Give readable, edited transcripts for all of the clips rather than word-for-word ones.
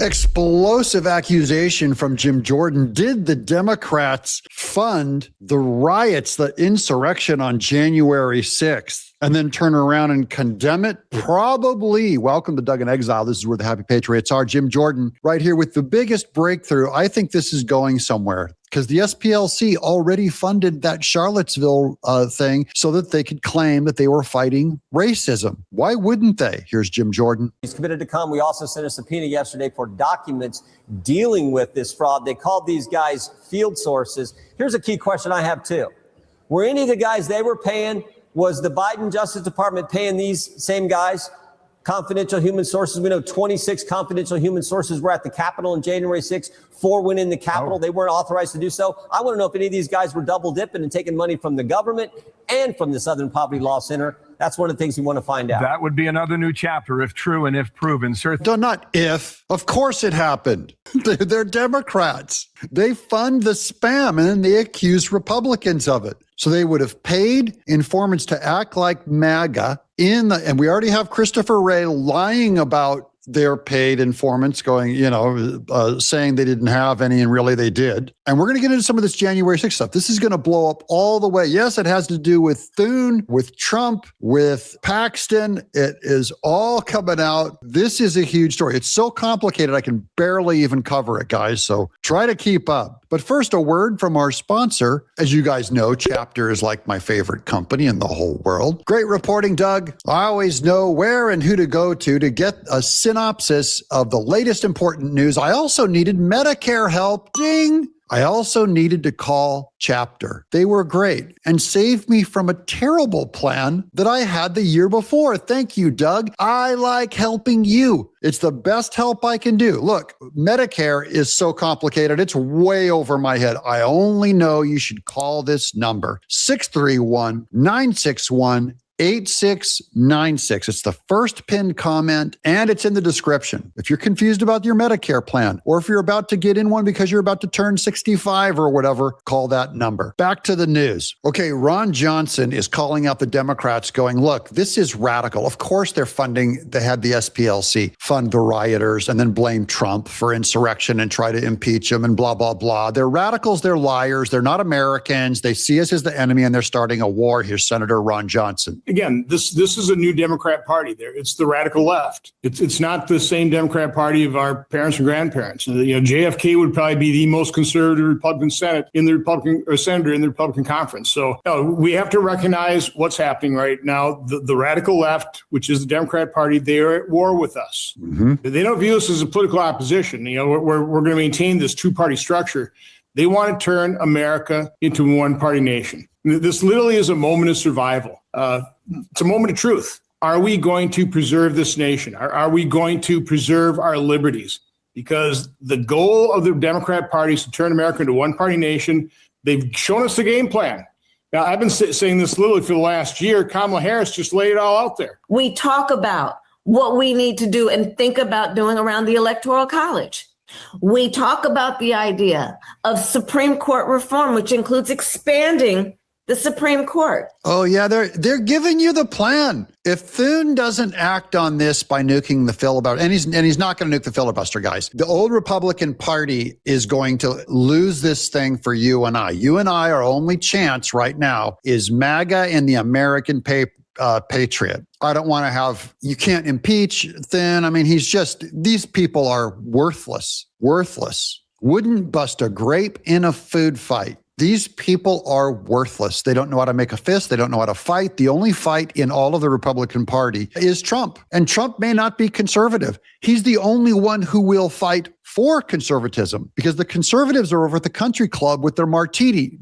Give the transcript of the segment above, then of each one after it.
Explosive accusation from Jim Jordan. Did the Democrats fund the riots, the insurrection on January 6th? And then turn around and condemn it? Probably. Welcome to Doug in Exile. This is where the happy patriots are. Jim Jordan right here with the biggest breakthrough. I think this is going somewhere because the SPLC already funded that Charlottesville thing so that they could claim that they were fighting racism. Why wouldn't they? Here's Jim Jordan. He's committed to come. We also sent a subpoena yesterday for documents dealing with this fraud. They called these guys field sources. Here's a key question I have too. Were any of the guys they were paying, was the Biden Justice Department paying these same guys confidential human sources? We know 26 confidential human sources were at the Capitol on January 6th. 4 went in the Capitol. They weren't authorized to do so. I want to know if any of these guys were double dipping and taking money from the government and from the Southern Poverty Law Center. That's one of the things we want to find out. That would be another new chapter if true and if proven. Sir, not if. Of course it happened. They're Democrats. They fund the spam and then they accuse Republicans of it. So they would have paid informants to act like MAGA and we already have Christopher Wray lying about their paid informants going, saying they didn't have any and really they did. And we're going to get into some of this January 6th stuff. This is going to blow up all the way. Yes, it has to do with Thune, with Trump, with Paxton. It is all coming out. This is a huge story. It's so complicated, I can barely even cover it, guys. So try to keep up. But first, a word from our sponsor. As you guys know, Chapter is like my favorite company in the whole world. Great reporting, Doug. I always know where and who to go to get a synopsis of the latest important news. I also needed Medicare help. Ding! I also needed to call Chapter. They were great and saved me from a terrible plan that I had the year before. Thank you, Doug. I like helping you. It's the best help I can do. Look, Medicare is so complicated. It's way over my head. I only know you should call this number, 631-961-8696. It's the first pinned comment and it's in the description. If you're confused about your Medicare plan or if you're about to get in one because you're about to turn 65 or whatever, call that number. Back to the news. Okay, Ron Johnson is calling out the Democrats going, look, this is radical. Of course they had the SPLC fund the rioters and then blame Trump for insurrection and try to impeach him and blah, blah, blah. They're radicals. They're liars. They're not Americans. They see us as the enemy and they're starting a war. Here's Senator Ron Johnson. Again, this is a new Democrat party there. It's the radical left. It's not the same Democrat party of our parents and grandparents. JFK would probably be the most conservative Republican senator in the Republican conference. So we have to recognize what's happening right now. The radical left, which is the Democrat party, they are at war with us. Mm-hmm. They don't view us as a political opposition. We're going to maintain this two-party structure. They want to turn America into a one-party nation. This literally is a moment of survival. It's a moment of truth. Are we going to preserve this nation? Are we going to preserve our liberties? Because the goal of the Democrat Party is to turn America into a one-party nation. They've shown us the game plan. Now, I've been saying this literally for the last year. Kamala Harris just laid it all out there. We talk about what we need to do and think about doing around the Electoral College. We talk about the idea of Supreme Court reform, which includes expanding the Supreme Court. Oh, yeah, they're giving you the plan. If Thune doesn't act on this by nuking the filibuster, and he's not going to nuke the filibuster, guys, the old Republican Party is going to lose this thing for you and I. You and I, our only chance right now is MAGA and the American patriot. I don't want to you can't impeach Thune. I mean, these people are worthless. Wouldn't bust a grape in a food fight. These people are worthless. They don't know how to make a fist. They don't know how to fight. The only fight in all of the Republican Party is Trump. And Trump may not be conservative. He's the only one who will fight for conservatism because the conservatives are over at the country club with their martini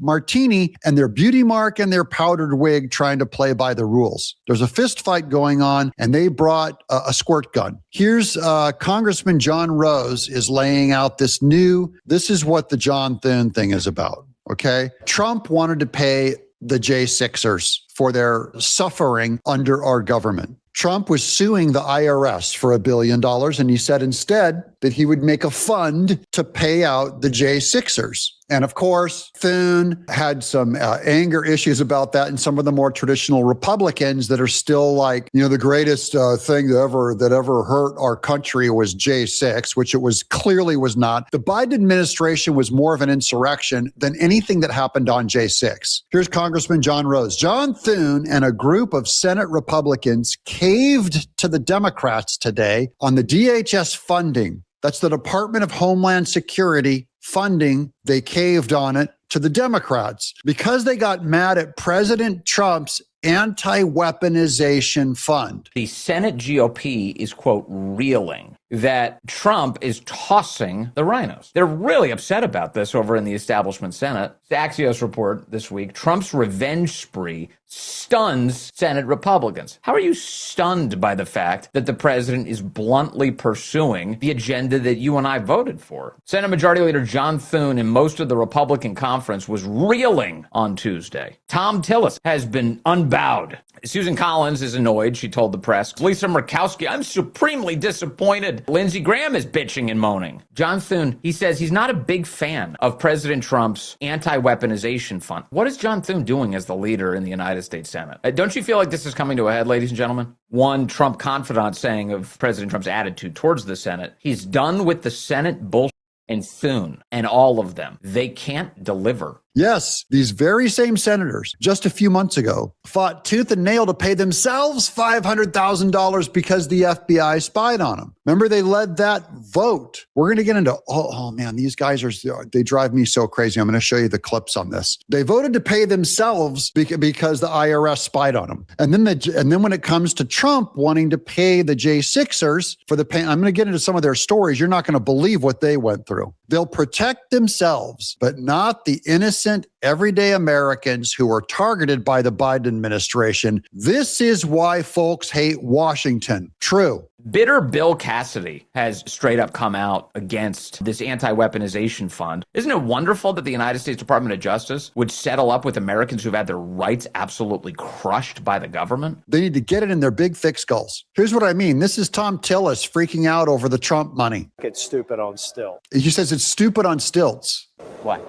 and their beauty mark and their powdered wig trying to play by the rules. There's a fist fight going on and they brought a squirt gun. Here's Congressman John Rose is laying out this is what the John Thune thing is about. Okay. Trump wanted to pay the J6ers for their suffering under our government. Trump was suing the IRS for $1 billion. And he said, instead, that he would make a fund to pay out the J6ers. And of course, Thune had some anger issues about that, and some of the more traditional Republicans that are still like, the greatest thing that ever hurt our country was J6, which it was clearly was not. The Biden administration was more of an insurrection than anything that happened on J6. Here's Congressman John Rose. John Thune and a group of Senate Republicans caved to the Democrats today on the DHS funding. That's the Department of Homeland Security funding. They caved on it to the Democrats because they got mad at President Trump's anti-weaponization fund. The Senate GOP is, quote, reeling that Trump is tossing the rhinos. They're really upset about this over in the establishment Senate. The Axios report this week, Trump's revenge spree stuns Senate Republicans. How are you stunned by the fact that the president is bluntly pursuing the agenda that you and I voted for? Senate Majority Leader John Thune and most of the Republican conference was reeling on Tuesday. Tom Tillis has been unbowed. Susan Collins is annoyed, she told the press. Lisa Murkowski, I'm supremely disappointed. Lindsey Graham is bitching and moaning. John Thune, he says he's not a big fan of President Trump's anti-weaponization fund. What is John Thune doing as the leader in the United States Senate? Don't you feel like this is coming to a head, ladies and gentlemen? One Trump confidant saying of President Trump's attitude towards the Senate, he's done with the Senate bullshit. And Thune and all of them, they can't deliver. Yes, these very same senators just a few months ago fought tooth and nail to pay themselves $500,000 because the FBI spied on them. Remember, they led that vote. We're going to get into, oh man, these guys they drive me so crazy. I'm going to show you the clips on this. They voted to pay themselves because the IRS spied on them. And then when it comes to Trump wanting to pay the J6ers for the pay, I'm going to get into some of their stories. You're not going to believe what they went through. They'll protect themselves, but not the innocent, everyday Americans who are targeted by the Biden administration. This is why folks hate Washington. True. Bitter Bill Cassidy has straight up come out against this anti-weaponization fund. Isn't it wonderful that the United States Department of Justice would settle up with Americans who've had their rights absolutely crushed by the government? They need to get it in their big, thick skulls. Here's what I mean. This is Tom Tillis freaking out over the Trump money. It's stupid on stilts. He says it's stupid on stilts. Why?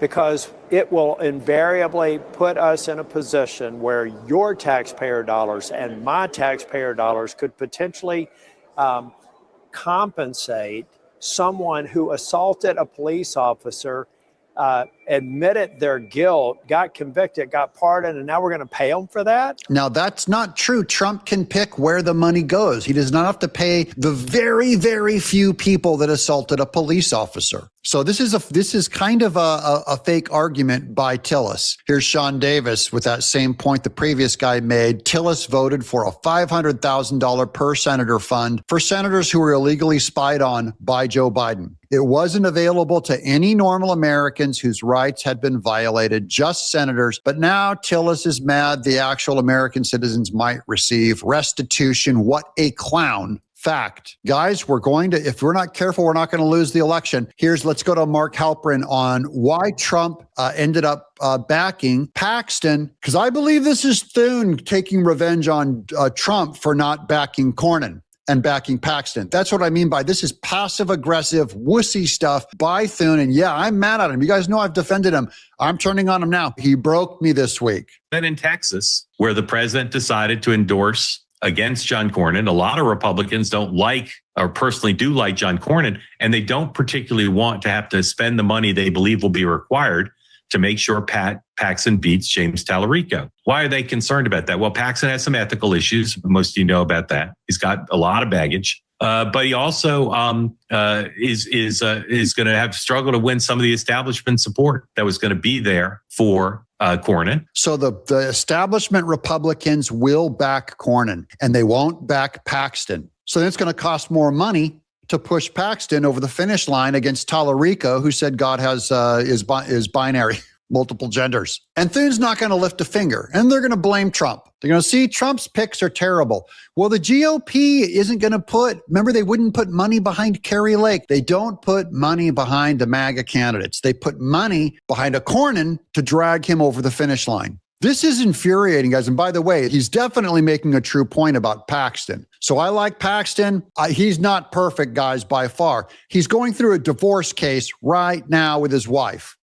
Because it will invariably put us in a position where your taxpayer dollars and my taxpayer dollars could potentially compensate someone who assaulted a police officer, admitted their guilt, got convicted, got pardoned, and now we're going to pay them for that? Now, that's not true. Trump can pick where the money goes. He does not have to pay the very, very few people that assaulted a police officer. So this is kind of a fake argument by Tillis. Here's Sean Davis with that same point the previous guy made. Tillis voted for a $500,000 per senator fund for senators who were illegally spied on by Joe Biden. It wasn't available to any normal Americans whose rights had been violated, just senators. But now Tillis is mad the actual American citizens might receive restitution. What a clown. Fact. Guys, if we're not careful, we're not going to lose the election. Let's go to Mark Halperin on why Trump ended up backing Paxton, because I believe this is Thune taking revenge on Trump for not backing Cornyn and backing Paxton. That's what I mean by this is passive-aggressive, wussy stuff by Thune. And yeah, I'm mad at him. You guys know I've defended him. I'm turning on him now. He broke me this week. Then in Texas, where the president decided to endorse against John Cornyn, a lot of Republicans don't like or personally do like John Cornyn, and they don't particularly want to have to spend the money they believe will be required to make sure Paxton beats James Tallarico. Why are they concerned about that? Well, Paxton has some ethical issues. Most of you know about that. He's got a lot of baggage. But he also is going to have struggle to win some of the establishment support that was going to be there for Cornyn. So the establishment Republicans will back Cornyn, and they won't back Paxton. So then it's going to cost more money to push Paxton over the finish line against Tallarico, who said God is binary, multiple genders. And Thune's not going to lift a finger, and they're going to blame Trump. They're going to see Trump's picks are terrible. Well, the GOP isn't going to remember, they wouldn't put money behind Kari Lake. They don't put money behind the MAGA candidates. They put money behind a Cornyn to drag him over the finish line. This is infuriating, guys. And by the way, he's definitely making a true point about Paxton. So I like Paxton. He's not perfect, guys, by far. He's going through a divorce case right now with his wife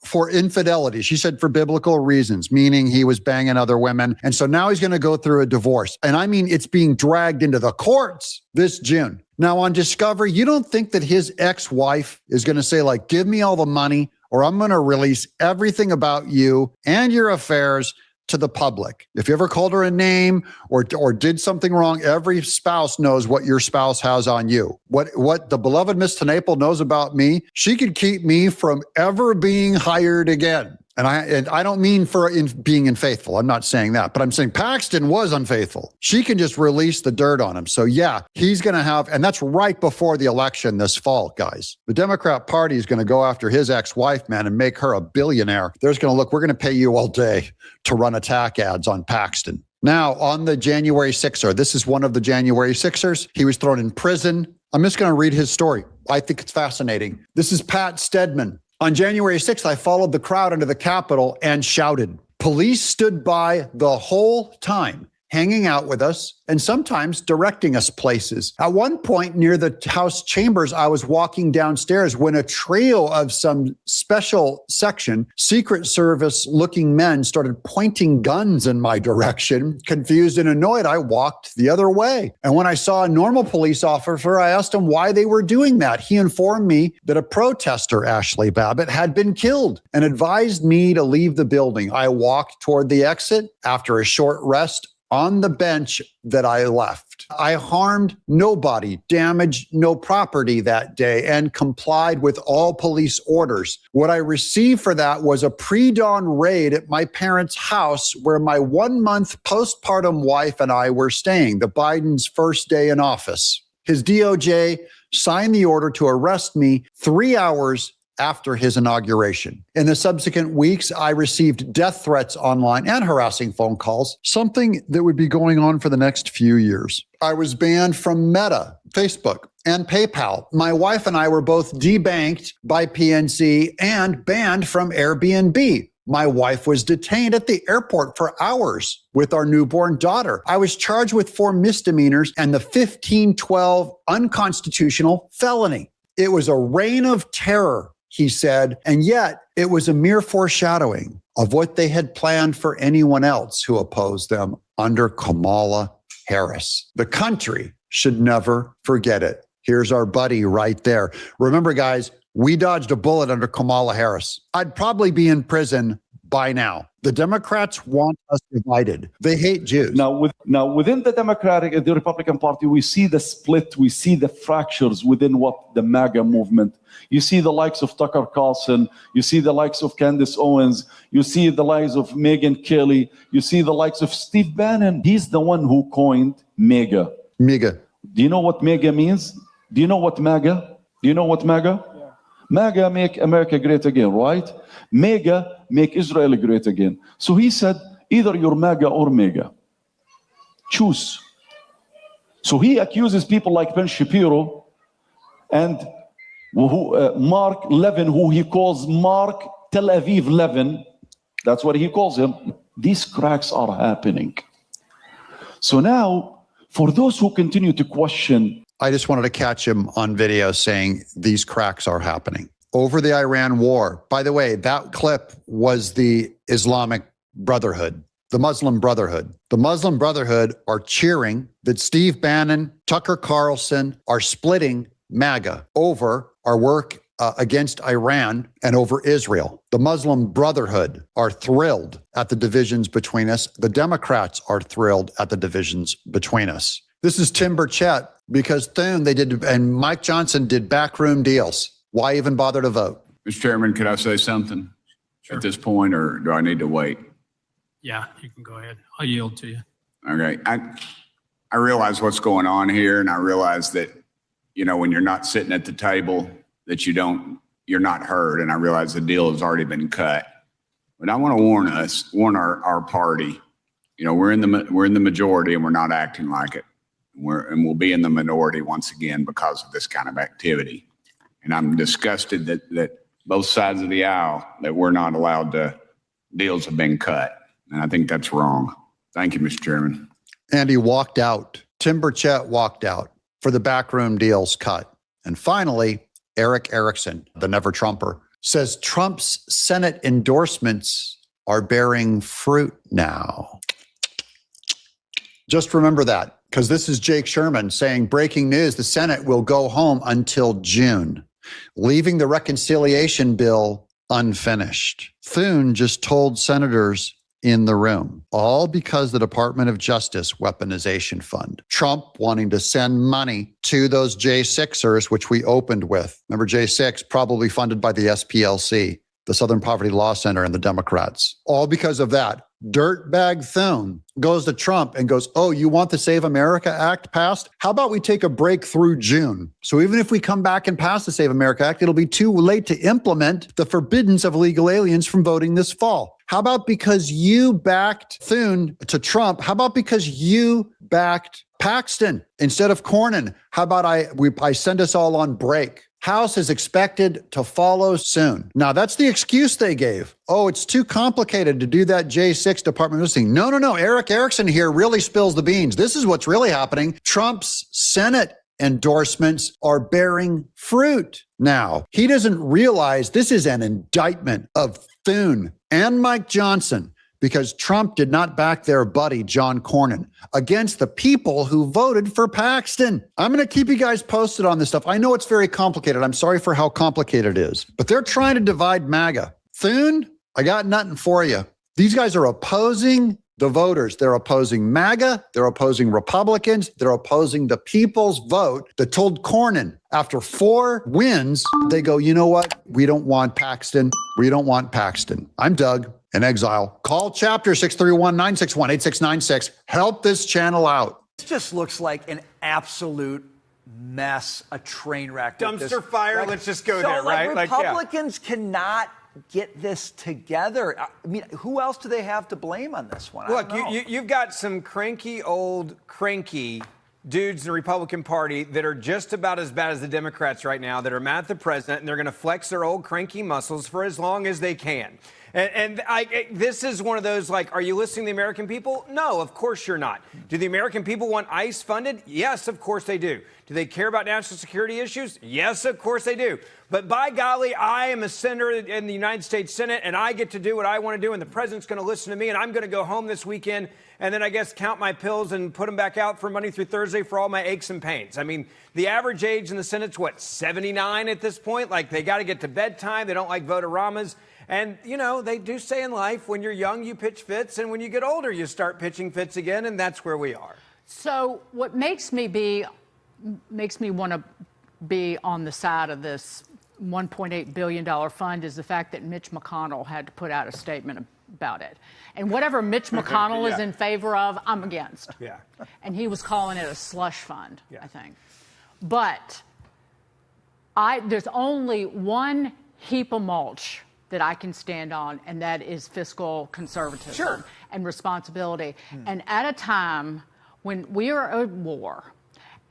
for infidelity. She said for biblical reasons, meaning he was banging other women. And so now he's going to go through a divorce. And I mean, it's being dragged into the courts this June. Now on Discovery, you don't think that his ex-wife is going to say, like, give me all the money, or I'm going to release everything about you and your affairs to the public. If you ever called her a name or did something wrong, every spouse knows what your spouse has on you. What the beloved Miss TenNapel knows about me, she could keep me from ever being hired again. And I don't mean for being unfaithful. I'm not saying that, but I'm saying Paxton was unfaithful. She can just release the dirt on him. So yeah, he's going to have, and that's right before the election this fall, guys. The Democrat Party is going to go after his ex-wife, man, and make her a billionaire. They're just going to look, we're going to pay you all day to run attack ads on Paxton. Now, on the January 6er, this is one of the January 6ers. He was thrown in prison. I'm just going to read his story. I think it's fascinating. This is Pat Steedman. On January 6th, I followed the crowd into the Capitol and shouted. Police stood by the whole time, hanging out with us and sometimes directing us places. At one point near the House chambers, I was walking downstairs when a trio of some special section, Secret Service looking men started pointing guns in my direction. Confused and annoyed, I walked the other way. And when I saw a normal police officer, I asked him why they were doing that. He informed me that a protester, Ashley Babbitt, had been killed and advised me to leave the building. I walked toward the exit after a short rest on the bench that I left. I harmed nobody, damaged no property that day, and complied with all police orders. What I received for that was a pre-dawn raid at my parents' house where my 1-month postpartum wife and I were staying, the Biden's first day in office. His DOJ signed the order to arrest me 3 hours after his inauguration. In the subsequent weeks, I received death threats online and harassing phone calls, something that would be going on for the next few years. I was banned from Meta, Facebook, and PayPal. My wife and I were both debanked by PNC and banned from Airbnb. My wife was detained at the airport for hours with our newborn daughter. I was charged with 4 misdemeanors and the 1512 unconstitutional felony. It was a reign of terror, he said, and yet it was a mere foreshadowing of what they had planned for anyone else who opposed them under Kamala Harris. The country should never forget it. Here's our buddy right there. Remember, guys, we dodged a bullet under Kamala Harris. I'd probably be in prison by now. The Democrats want us divided. They hate Jews. Now, within the Republican Party, we see the split, we see the fractures within what the MAGA movement. You see the likes of Tucker Carlson, you see the likes of Candace Owens, you see the likes of Megyn Kelly, you see the likes of Steve Bannon. He's the one who coined MAGA. MAGA. Do you know what MAGA means? Do you know what MAGA? Do you know what MAGA? Yeah. MAGA, make America great again, right? MAGA, make Israel great again. So he said, either you're MAGA or MAGA. Choose. So he accuses people like Ben Shapiro and Mark Levin, who he calls Mark Tel Aviv Levin. That's what he calls him. These cracks are happening. So now, for those who continue to question, I just wanted to catch him on video saying these cracks are happening. Over the Iran war. By the way, that clip was the Islamic Brotherhood, the Muslim Brotherhood. The Muslim Brotherhood are cheering that Steve Bannon, Tucker Carlson are splitting MAGA over our work against Iran and over Israel. The Muslim Brotherhood are thrilled at the divisions between us. The Democrats are thrilled at the divisions between us. This is Tim Burchett, because Thune, they did, and Mike Johnson did backroom deals. Why even bother to vote? Mr. Chairman, could I say something at this point, or do I need to wait? Yeah, you can go ahead. I'll yield to you. Okay. I realize what's going on here, and I realize that, you know, when you're not sitting at the table, that you're not heard, and I realize the deal has already been cut. But I want to warn our party. You know, we're in the majority, and we're not acting like it. And we'll be in the minority once again because of this kind of activity. And I'm disgusted that both sides of the aisle, that we're not allowed to, deals have been cut. And I think that's wrong. Thank you, Mr. Chairman. And he walked out. Tim Burchett walked out for the backroom deals cut. And finally, Eric Erickson, the never Trumper, says Trump's Senate endorsements are bearing fruit now. Just remember that, because this is Jake Sherman saying, breaking news, the Senate will go home until June, leaving the reconciliation bill unfinished. Thune just told senators in the room, all because the Department of Justice weaponization fund. Trump wanting to send money to those J6ers, which we opened with. Remember, J6, probably funded by the SPLC, the Southern Poverty Law Center, and the Democrats. All because of that. Dirtbag Thune goes to Trump and goes, oh, you want the Save America Act passed? How about we take a break through June? So even if we come back and pass the Save America Act, it'll be too late to implement the forbiddance of illegal aliens from voting this fall. How about because you backed Thune to Trump? How about because you backed Paxton instead of Cornyn? How about I send us all on break? House is expected to follow soon. Now, that's the excuse they gave. Oh, it's too complicated to do that J6 Department of Justice. No. Eric Erickson here really spills the beans. This is what's really happening. Trump's Senate endorsements are bearing fruit now. He doesn't realize this is an indictment of Thune and Mike Johnson, because Trump did not back their buddy, John Cornyn, against the people who voted for Paxton. I'm going to keep you guys posted on this stuff. I know it's very complicated. I'm sorry for how complicated it is, but they're trying to divide MAGA. Thune, I got nothing for you. These guys are opposing the voters. They're opposing MAGA. They're opposing Republicans. They're opposing the people's vote that told Cornyn after 4 wins, they go, you know what? We don't want Paxton. We don't want Paxton. I'm Doug. In Exile. Call chapter 631-961-8696. Help this channel out. This just looks like an absolute mess, a train wreck. Dumpster fire, let's just go there, right? Republicans cannot get this together. I mean, who else do they have to blame on this one? Look, you've got some cranky dudes in the Republican Party that are just about as bad as the Democrats right now, that are mad at the president, and they're going to flex their old cranky muscles for as long as they can. And this is one of those, like, are you listening to the American people? No, of course you're not. Do the American people want ICE funded? Yes, of course they do. Do they care about national security issues? Yes, of course they do. But by golly, I am a senator in the United States Senate, and I get to do what I want to do, and the president's going to listen to me, and I'm going to go home this weekend and then I guess count my pills and put them back out for Monday through Thursday for all my aches and pains. I mean, the average age in the Senate's, what, 79 at this point? Like, they got to get to bedtime. They don't like vote-a-ramas. And, you know, they do say in life, when you're young, you pitch fits, and when you get older, you start pitching fits again, and that's where we are. So what makes me want to be on the side of this $1.8 billion fund is the fact that Mitch McConnell had to put out a statement about it. And whatever Mitch McConnell is in favor of, I'm against. Yeah. And he was calling it a slush fund, I think. But there's only one heap of mulch that I can stand on, and that is fiscal conservatism and responsibility. And at a time when we are at war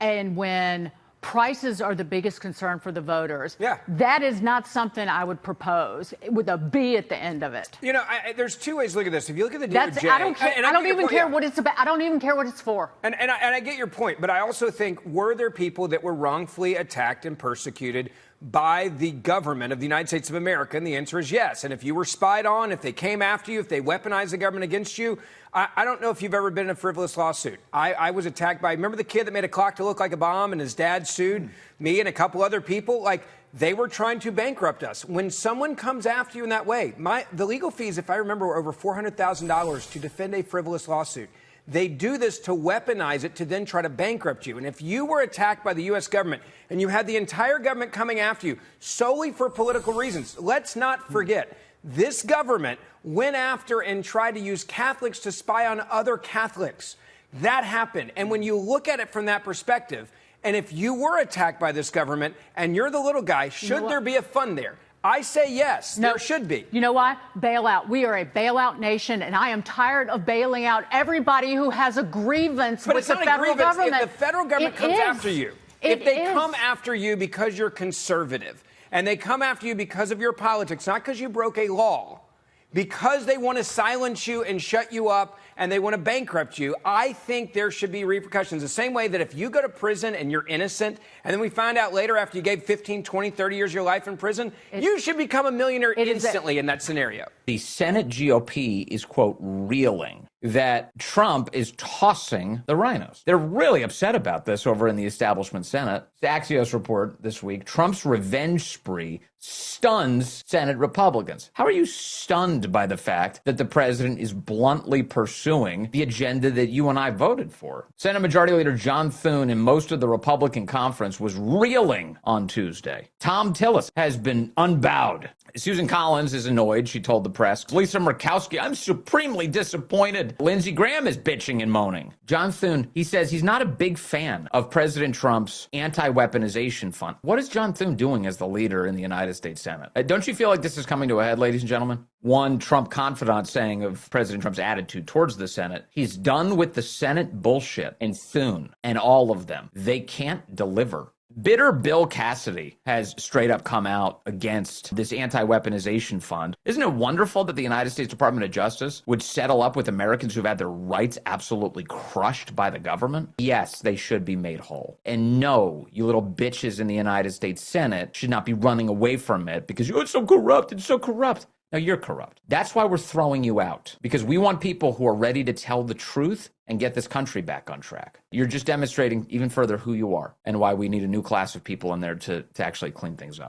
and when prices are the biggest concern for the voters, that is not something I would propose with a B at the end of it. You know, there's two ways to look at this. If you look at the DOJ, I don't even care what it's about. I don't even care what it's for. And I get your point, but I also think, were there people that were wrongfully attacked and persecuted by the government of the United States of America? And the answer is yes. And if you were spied on, if they came after you, if they weaponized the government against you, I don't know if you've ever been in a frivolous lawsuit. I was attacked by, remember the kid that made a clock to look like a bomb and his dad sued me and a couple other people? Like, they were trying to bankrupt us. When someone comes after you in that way, the legal fees, if I remember, were over $400,000 to defend a frivolous lawsuit. They do this to weaponize it to then try to bankrupt you. And if you were attacked by the U.S. government and you had the entire government coming after you solely for political reasons, let's not forget, this government went after and tried to use Catholics to spy on other Catholics. That happened. And when you look at it from that perspective, and if you were attacked by this government and you're the little guy, should there be a fund there? I say yes, there should be. You know why? Bailout. We are a bailout nation, and I am tired of bailing out everybody who has a grievance with the federal government. If the federal government comes after you, if they come after you because you're conservative, and they come after you because of your politics, not because you broke a law, because they want to silence you and shut you up and they want to bankrupt you, I think there should be repercussions. The same way that if you go to prison and you're innocent, and then we find out later after you gave 15, 20, 30 years of your life in prison, you should become a millionaire instantly in that scenario. The Senate GOP is, quote, reeling that Trump is tossing the rhinos. They're really upset about this over in the establishment Senate. The Axios report this week, Trump's revenge spree stuns Senate Republicans. How are you stunned by the fact that the president is bluntly pursuing the agenda that you and I voted for? Senate Majority Leader John Thune and most of the Republican conference was reeling on Tuesday. Tom Tillis has been unbowed. Susan Collins is annoyed, she told the press. Lisa Murkowski, I'm supremely disappointed. Lindsey Graham is bitching and moaning. John Thune, he says he's not a big fan of President Trump's anti-weaponization fund. What is John Thune doing as the leader in the United States Senate? Don't you feel like this is coming to a head, ladies and gentlemen? One Trump confidant saying of President Trump's attitude towards the Senate, he's done with the Senate bullshit. And Thune and all of them, they can't deliver. Bitter Bill Cassidy has straight up come out against this anti-weaponization fund. Isn't it wonderful that the United States Department of Justice would settle up with Americans who've had their rights absolutely crushed by the government? Yes, they should be made whole. And no, you little bitches in the United States Senate should not be running away from it because it's so corrupt, it's so corrupt. No, you're corrupt. That's why we're throwing you out, because we want people who are ready to tell the truth and get this country back on track. You're just demonstrating even further who you are and why we need a new class of people in there to actually clean things up.